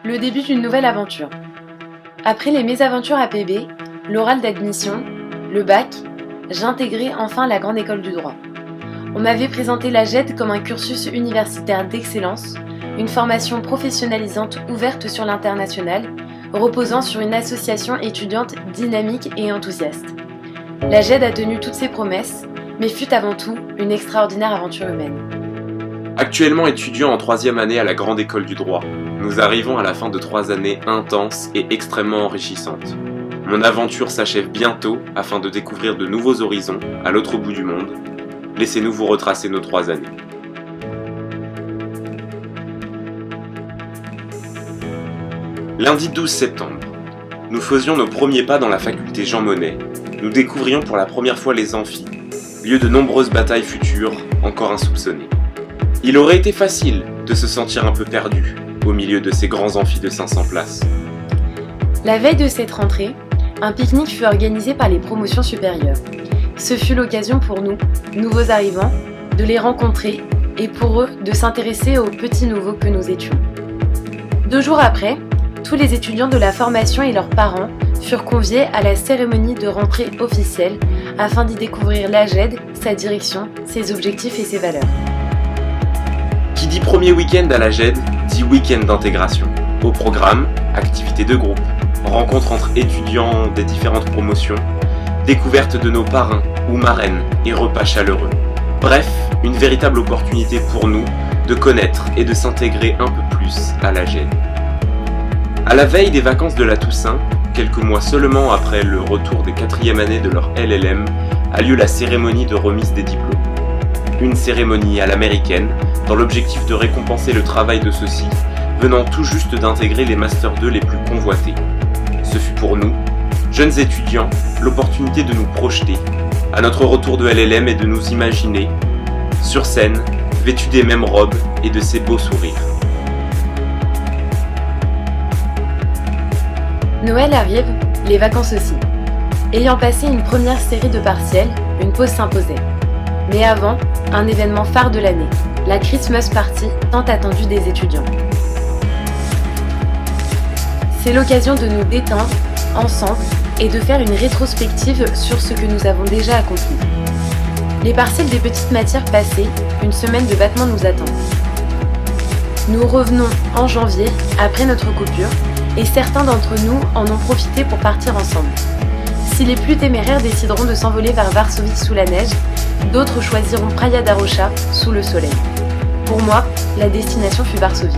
Le début d'une nouvelle aventure. Après les mésaventures APB, l'oral d'admission, le bac, j'intégrai enfin la grande école du droit. On m'avait présenté la GED comme un cursus universitaire d'excellence, une formation professionnalisante ouverte sur l'international, reposant sur une association étudiante dynamique et enthousiaste. La GED a tenu toutes ses promesses, mais fut avant tout une extraordinaire aventure humaine. Actuellement étudiant en 3e année à la Grande École du Droit, nous arrivons à la fin de 3 années intenses et extrêmement enrichissantes. Mon aventure s'achève bientôt afin de découvrir de nouveaux horizons à l'autre bout du monde. Laissez-nous vous retracer nos 3 années. Lundi 12 septembre, nous faisions nos premiers pas dans la faculté Jean Monnet. Nous découvrions pour la première fois les amphis, lieu de nombreuses batailles futures encore insoupçonnées. Il aurait été facile de se sentir un peu perdu au milieu de ces grands amphis de 500 places. La veille de cette rentrée, un pique-nique fut organisé par les promotions supérieures. Ce fut l'occasion pour nous, nouveaux arrivants, de les rencontrer et pour eux de s'intéresser aux petits nouveaux que nous étions. 2 jours après, tous les étudiants de la formation et leurs parents furent conviés à la cérémonie de rentrée officielle afin d'y découvrir la GED, sa direction, ses objectifs et ses valeurs. Qui dit premier week-end à la GED, dit week-end d'intégration. Au programme, activités de groupe, rencontres entre étudiants des différentes promotions, découverte de nos parrains ou marraines et repas chaleureux. Bref, une véritable opportunité pour nous de connaître et de s'intégrer un peu plus à la GED. À la veille des vacances de la Toussaint, quelques mois seulement après le retour des 4e années de leur LLM, a lieu la cérémonie de remise des diplômes. Une cérémonie à l'américaine, dans l'objectif de récompenser le travail de ceux-ci, venant tout juste d'intégrer les Master 2 les plus convoités. Ce fut pour nous, jeunes étudiants, l'opportunité de nous projeter, à notre retour de LLM et de nous imaginer, sur scène, vêtus des mêmes robes et de ces beaux sourires. Noël arrive, les vacances aussi. Ayant passé une première série de partiels, une pause s'imposait. Mais avant, un événement phare de l'année, la Christmas Party tant attendue des étudiants. C'est l'occasion de nous détendre, ensemble, et de faire une rétrospective sur ce que nous avons déjà accompli. Les partiels des petites matières passées, une semaine de battement nous attend. Nous revenons en janvier, après notre coupure, et certains d'entre nous en ont profité pour partir ensemble. Si les plus téméraires décideront de s'envoler vers Varsovie sous la neige, d'autres choisiront Praia da Rocha sous le soleil. Pour moi, la destination fut Varsovie.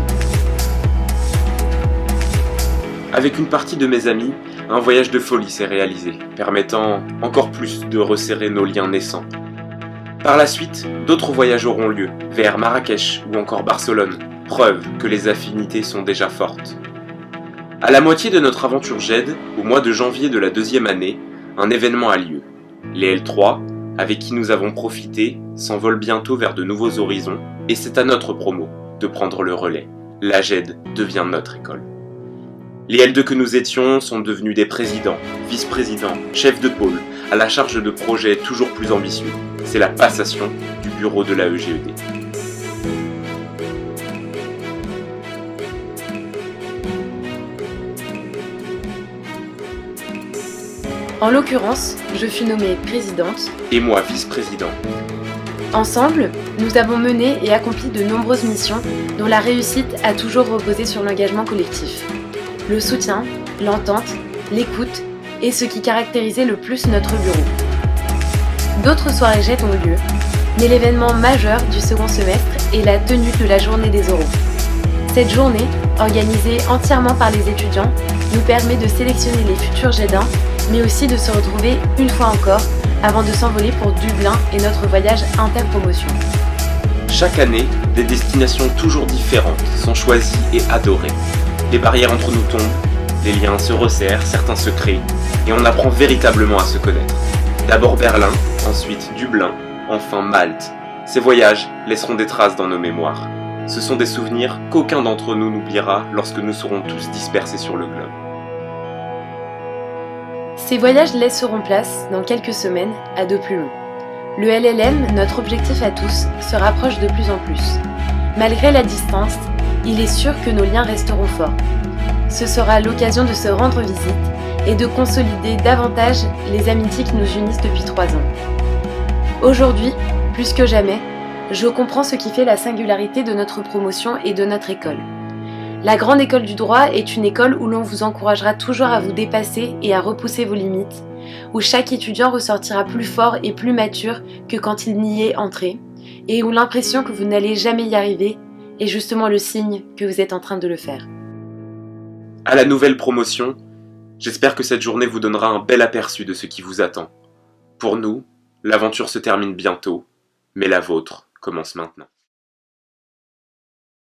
Avec une partie de mes amis, un voyage de folie s'est réalisé, permettant encore plus de resserrer nos liens naissants. Par la suite, d'autres voyages auront lieu, vers Marrakech ou encore Barcelone, preuve que les affinités sont déjà fortes. À la moitié de notre aventure GED, au mois de janvier de la 2e année, un événement a lieu. Les L3, avec qui nous avons profité, s'envolent bientôt vers de nouveaux horizons, et c'est à notre promo de prendre le relais. La GED devient notre école. Les L2 que nous étions sont devenus des présidents, vice-présidents, chefs de pôle, à la charge de projets toujours plus ambitieux. C'est la passation du bureau de la EGED. En l'occurrence, je fus nommée présidente. Et moi, vice-président. Ensemble, nous avons mené et accompli de nombreuses missions dont la réussite a toujours reposé sur l'engagement collectif. Le soutien, l'entente, l'écoute est ce qui caractérisait le plus notre bureau. D'autres soirées GED ont lieu, mais l'événement majeur du second semestre est la tenue de la journée des oraux. Cette journée, organisée entièrement par les étudiants, nous permet de sélectionner les futurs GEDins, mais aussi de se retrouver une fois encore avant de s'envoler pour Dublin et notre voyage interpromotion. Chaque année, des destinations toujours différentes sont choisies et adorées. Les barrières entre nous tombent, les liens se resserrent, certains se créent, et on apprend véritablement à se connaître. D'abord Berlin, ensuite Dublin, enfin Malte. Ces voyages laisseront des traces dans nos mémoires. Ce sont des souvenirs qu'aucun d'entre nous n'oubliera lorsque nous serons tous dispersés sur le globe. Ces voyages laisseront place, dans quelques semaines, à de plus longs. Le LLM, notre objectif à tous, se rapproche de plus en plus. Malgré la distance, il est sûr que nos liens resteront forts. ce sera l'occasion de se rendre visite et de consolider davantage les amitiés qui nous unissent depuis 3 ans. Aujourd'hui, plus que jamais, je comprends ce qui fait la singularité de notre promotion et de notre école. La Grande École du Droit est une école où l'on vous encouragera toujours à vous dépasser et à repousser vos limites, où chaque étudiant ressortira plus fort et plus mature que quand il n'y est entré, et où l'impression que vous n'allez jamais y arriver est justement le signe que vous êtes en train de le faire. À la nouvelle promotion, j'espère que cette journée vous donnera un bel aperçu de ce qui vous attend. Pour nous, l'aventure se termine bientôt, mais la vôtre commence maintenant.